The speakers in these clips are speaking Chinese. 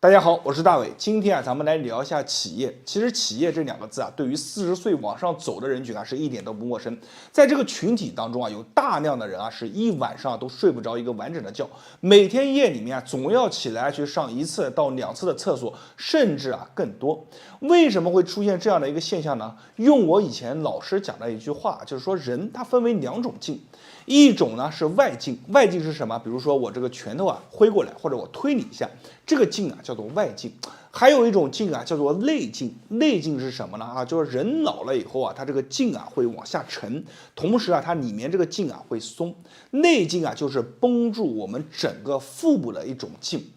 大家好，我是大伟。今天咱们来聊一下企业。其实企业这两个字对于40岁往上走的人群是一点都不陌生。在这个群体当中有大量的人是一晚上都睡不着一个完整的觉，每天夜里面总要起来去上1次到2次的厕所，甚至更多。为什么会出现这样的一个现象呢？用我以前老师讲的一句话，就是说人他分为2种劲，一种呢是外劲，外劲是什么？比如说我这个拳头挥过来，或者我推你一下，这个劲叫做外劲。还有一种劲叫做内劲，内劲是什么呢？就是人老了以后他这个劲会往下沉，同时它里面这个劲会松。内劲就是绷住我们整个腹部的一种劲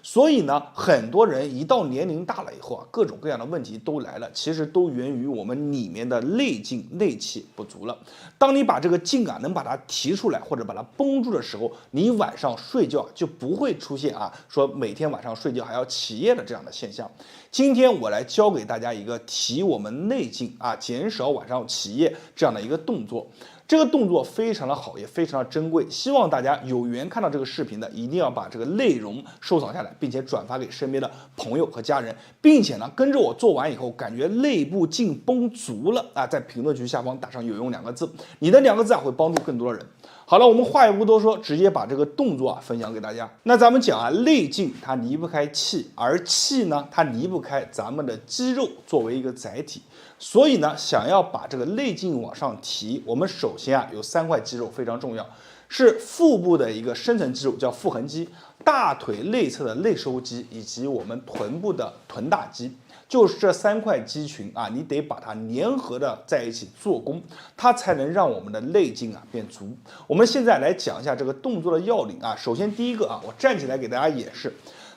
所以呢，很多人一到年龄大了以后各种各样的问题都来了，其实都源于我们里面的内劲内气不足了。当你把这个劲能把它提出来或者把它绷住的时候，你晚上睡觉就不会出现说每天晚上睡觉还要起夜的这样的现象。今天我来教给大家一个提我们内劲减少晚上起夜这样的一个动作。这个动作非常的好，也非常的珍贵，希望大家有缘看到这个视频的，一定要把这个内容收藏下来，并且转发给身边的朋友和家人，并且呢，跟着我做完以后，感觉内部劲绷足了在评论区下方打上有用2个字，你的2个字会帮助更多的人。好了，我们话也不多说，直接把这个动作分享给大家。那咱们讲内劲它离不开气，而气呢，它离不开咱们的肌肉作为一个载体。所以呢，想要把这个内劲往上提，我们首先有3块肌肉非常重要，是腹部的一个深层肌肉叫腹横肌，大腿内侧的内收肌，以及我们臀部的臀大肌。就是这3块肌群你得把它粘合的在一起做功，它才能让我们的内劲变足。我们现在来讲一下这个动作的要领首先第一个我站起来给大家演示。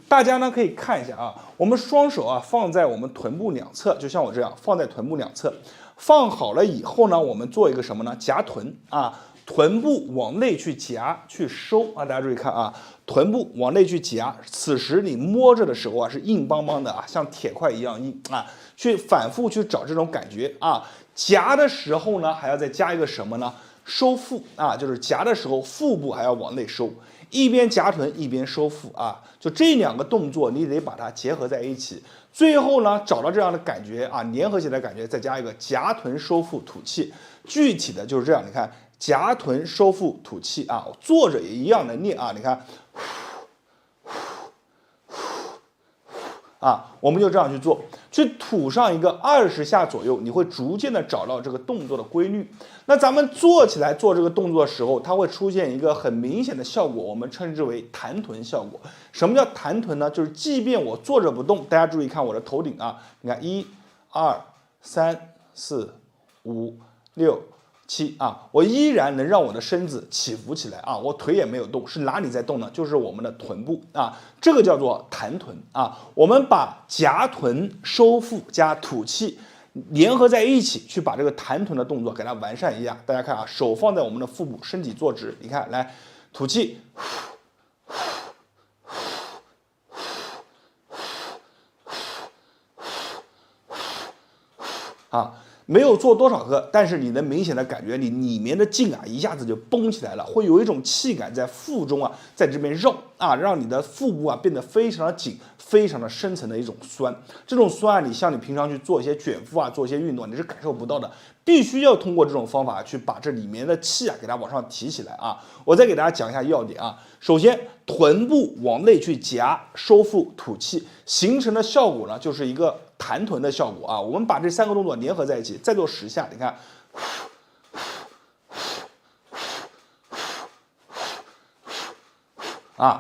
大家呢可以看一下我们双手放在我们臀部两侧，就像我这样放在臀部两侧，放好了以后呢，我们做一个什么呢？夹臀臀部往内去夹去收大家注意看臀部往内去夹，此时你摸着的时候是硬邦邦的像铁块一样硬去反复去找这种感觉夹的时候呢，还要再加一个什么呢？收腹就是夹的时候腹部还要往内收，一边夹臀一边收腹就这2个动作你得把它结合在一起，最后呢找到这样的感觉粘合起来的感觉，再加一个夹臀收腹吐气。具体的就是这样，你看夹臀收腹吐气我坐着也一样的念你看我们就这样去做，去吐上一个20下左右，你会逐渐的找到这个动作的规律。那咱们做起来做这个动作的时候，它会出现一个很明显的效果，我们称之为弹臀效果。什么叫弹臀呢？就是即便我坐着不动，大家注意看我的头顶你看1、2、3、4、5、6、7我依然能让我的身子起伏起来我腿也没有动，是哪里在动呢？就是我们的臀部这个叫做弹臀我们把夹臀收腹加吐气联合在一起，去把这个弹臀的动作给它完善一下。大家看手放在我们的腹部，身体坐直，你看来吐气没有做多少个，但是你能明显的感觉你里面的劲一下子就绷起来了，会有一种气感在腹中在这边绕让你的腹部变得非常的紧，非常的深层的一种酸。这种酸你像你平常去做一些卷腹做一些运动你是感受不到的，必须要通过这种方法去把这里面的气给它往上提起来我再给大家讲一下要点首先臀部往内去夹收腹吐气，形成的效果呢就是一个弹臀的效果我们把这3个动作联合在一起，再做10下，你看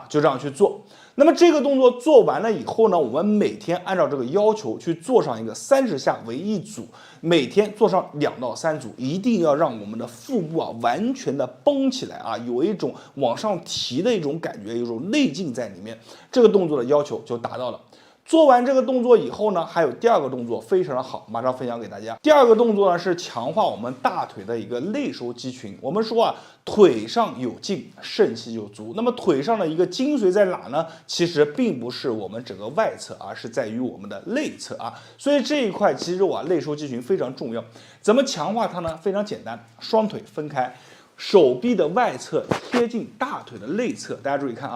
就这样去做。那么这个动作做完了以后呢，我们每天按照这个要求去做上一个30下为1组，每天做上2到3组，一定要让我们的腹部完全的绷起来有一种往上提的一种感觉，有一种内劲在里面，这个动作的要求就达到了。做完这个动作以后呢，还有第2个动作非常的好，马上分享给大家。第2个动作呢是强化我们大腿的一个内收肌群。我们说腿上有劲，肾气就足。那么腿上的一个精髓在哪呢？其实并不是我们整个外侧而是在于我们的内侧所以这一块肌肉内收肌群非常重要。怎么强化它呢？非常简单，双腿分开，手臂的外侧贴近大腿的内侧。大家注意看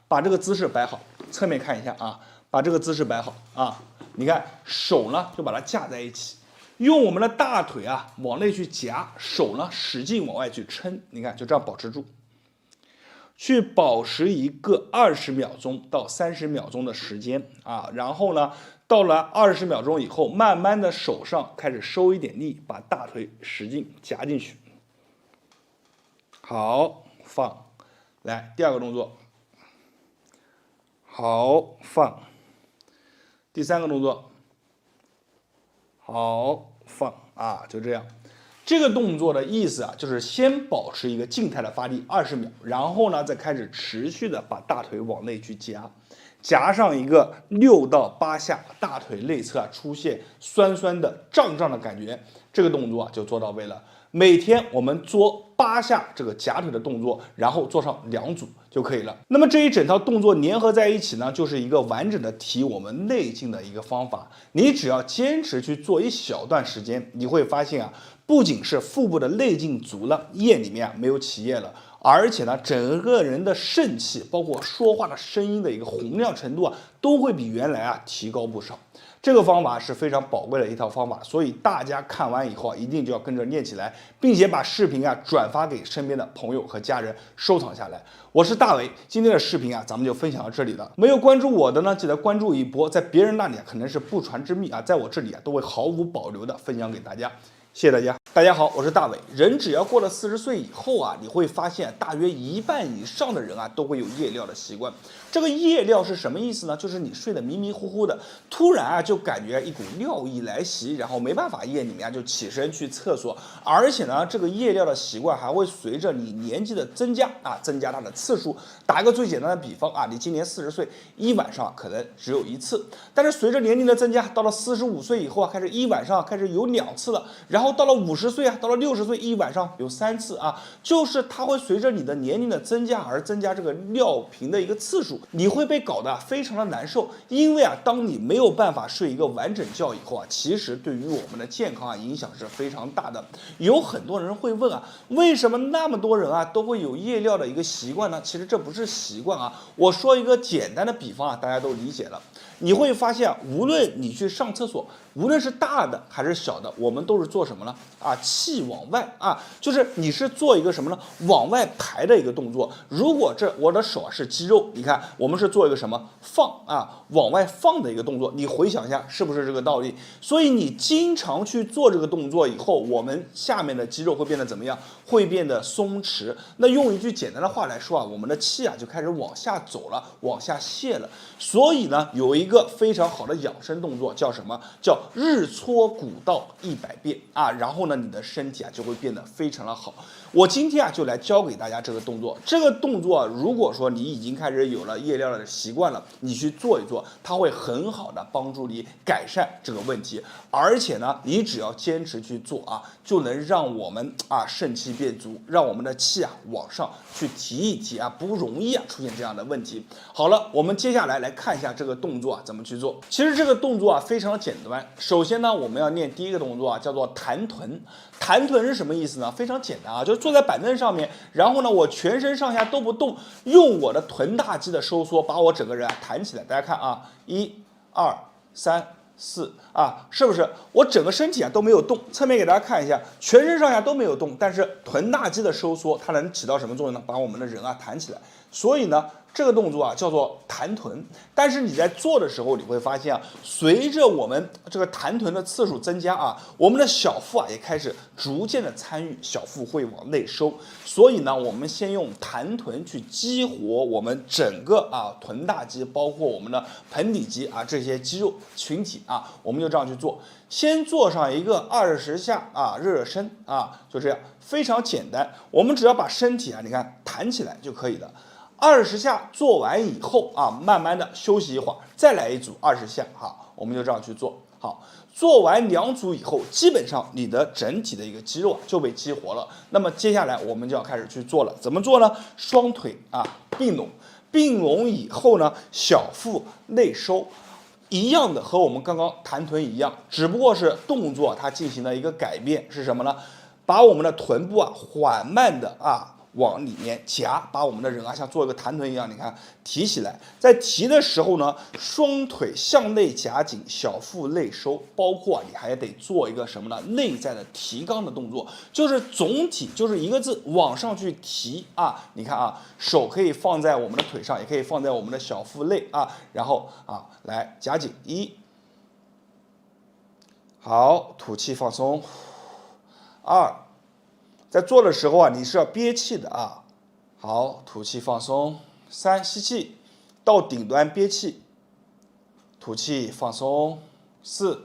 把这个姿势摆好，侧面看一下把这个姿势摆好啊，你看手呢就把它架在一起，用我们的大腿啊往内去夹，手呢使劲往外去撑，你看就这样保持住，去保持一个20秒钟到30秒钟的时间啊，然后呢到了20秒钟以后，慢慢的手上开始收一点力，把大腿使劲夹进去。好，放，来第二个动作，好，放，第三个动作，好，放啊，就这样。这个动作的意思啊，就是先保持一个静态的发力20秒，然后呢再开始持续的把大腿往内去夹，夹上一个6到8下，大腿内侧啊出现酸酸的、胀胀的感觉，这个动作啊就做到位了。每天我们做8下这个夹腿的动作，然后做上2组就可以了。那么这一整套动作粘合在一起呢，就是一个完整的提我们内劲的一个方法。你只要坚持去做一小段时间，你会发现啊，不仅是腹部的内劲足了，液里面啊没有起液了，而且呢，整个人的肾气，包括说话的声音的一个洪亮程度啊，都会比原来啊提高不少。这个方法是非常宝贵的一套方法，所以大家看完以后啊，一定就要跟着练起来，并且把视频啊转发给身边的朋友和家人，收藏下来。我是大伟，今天的视频啊，咱们就分享到这里了。没有关注我的呢，记得关注一波，在别人那里啊，可能是不传之秘啊，在我这里啊，都会毫无保留的分享给大家。谢谢大家。大家好，我是大伟。人只要过了40岁以后啊，你会发现大约1半以上的人啊都会有夜尿的习惯。这个夜尿是什么意思呢？就是你睡得迷迷糊糊的，突然啊就感觉一股尿意来袭，然后没办法，夜里面就起身去厕所，而且呢，这个夜尿的习惯还会随着你年纪的增加啊，增加它的次数。打一个最简单的比方啊，你今年40岁，一晚上可能只有1次，但是随着年龄的增加，到了45岁以后啊，开始一晚上开始有2次了，然后到了50岁啊，到了60岁，一晚上有3次啊，就是它会随着你的年龄的增加而增加这个尿频的一个次数，你会被搞得非常的难受，因为啊，当你没有办法睡一个完整觉以后啊，其实对于我们的健康啊影响是非常大的。有很多人会问啊，为什么那么多人啊都会有夜尿的一个习惯呢？其实这不是习惯啊，我说一个简单的比方啊，大家都理解了。你会发现，无论你去上厕所，无论是大的还是小的，我们都是做什么呢？啊，气往外啊，就是你是做一个什么呢？往外排的一个动作。如果我的手啊是肌肉，你看我们是做一个什么放啊，往外放的一个动作。你回想一下，是不是这个道理？所以你经常去做这个动作以后，我们下面的肌肉会变得怎么样？会变得松弛。那用一句简单的话来说啊，我们的气啊就开始往下走了，往下泄了。所以呢，有一个非常好的养生动作叫什么？叫日搓古道100遍啊，然后呢，你的身体啊就会变得非常的好。我今天啊就来教给大家这个动作。这个动作如果说你已经开始有了夜尿的习惯了，你去做一做，它会很好的帮助你改善这个问题。而且呢，你只要坚持去做啊，就能让我们啊肾气变足，让我们的气啊往上去提一提啊，不容易啊出现这样的问题。好了，我们接下来看一下这个动作啊怎么去做。其实这个动作啊非常简单。首先呢，我们要练第一个动作啊，叫做弹臀。弹臀是什么意思呢？非常简单啊，就是坐在板凳上面，然后呢，我全身上下都不动，用我的臀大肌的收缩，把我整个人啊弹起来。大家看啊，1、2、3、4啊，是不是？我整个身体啊都没有动。侧面给大家看一下，全身上下都没有动，但是臀大肌的收缩，它能起到什么作用呢？把我们的人啊弹起来。所以呢，这个动作啊叫做弹臀。但是你在做的时候，你会发现啊，随着我们这个弹臀的次数增加啊，我们的小腹啊也开始逐渐的参与，小腹会往内收。所以呢，我们先用弹臀去激活我们整个啊臀大肌，包括我们的盆底肌啊这些肌肉群体啊，我们就这样去做。先做上一个20下啊热身啊，就这样，非常简单。我们只要把身体啊，你看弹起来就可以了。20下做完以后啊，慢慢的休息一会儿，再来一组20下，好，我们就这样去做。好，做完2组以后，基本上你的整体的一个肌肉就被激活了。那么接下来我们就要开始去做了，怎么做呢？双腿啊并拢，并拢以后呢，小腹内收。一样的和我们刚刚弹臀一样，只不过是动作它进行了一个改变，是什么呢？把我们的臀部啊缓慢的啊往里面夹，把我们的人啊像做一个弹臀一样，你看提起来。在提的时候呢，双腿向内夹紧，小腹内收，包括你还得做一个什么呢？内在的提肛的动作，就是总体就是一个字往上去提啊。你看啊，手可以放在我们的腿上，也可以放在我们的小腹内啊，然后啊来夹紧1。好，吐气放松。2，在做的时候啊，你是要憋气的啊。好，吐气放松。3，吸气，到顶端憋气，吐气放松。4，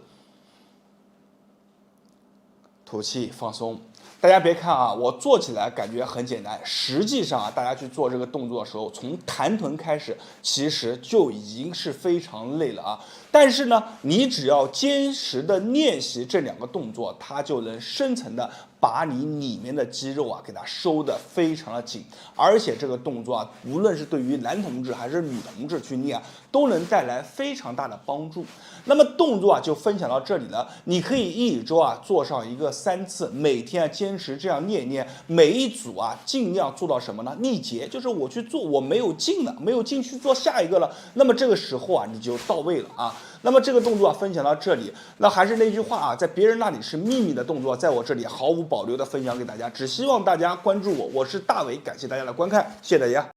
吐气放松。大家别看啊，我做起来感觉很简单，实际上啊，大家去做这个动作的时候，从弹臀开始，其实就已经是非常累了啊。但是呢，你只要坚实的练习这2个动作，它就能深层的把你里面的肌肉啊给它收得非常的紧，而且这个动作啊，无论是对于男同志还是女同志去练啊，都能带来非常大的帮助。那么动作啊就分享到这里了，你可以1周啊做上一个3次，每天啊坚持这样练一练，每一组啊尽量做到什么呢？力竭，就是我去做我没有劲了，没有劲去做下一个了，那么这个时候啊你就到位了啊。那么这个动作啊分享到这里，那还是那句话啊，在别人那里是秘密的动作，在我这里毫无保留的分享给大家，只希望大家关注我，我是大伟，感谢大家的观看，谢谢大家。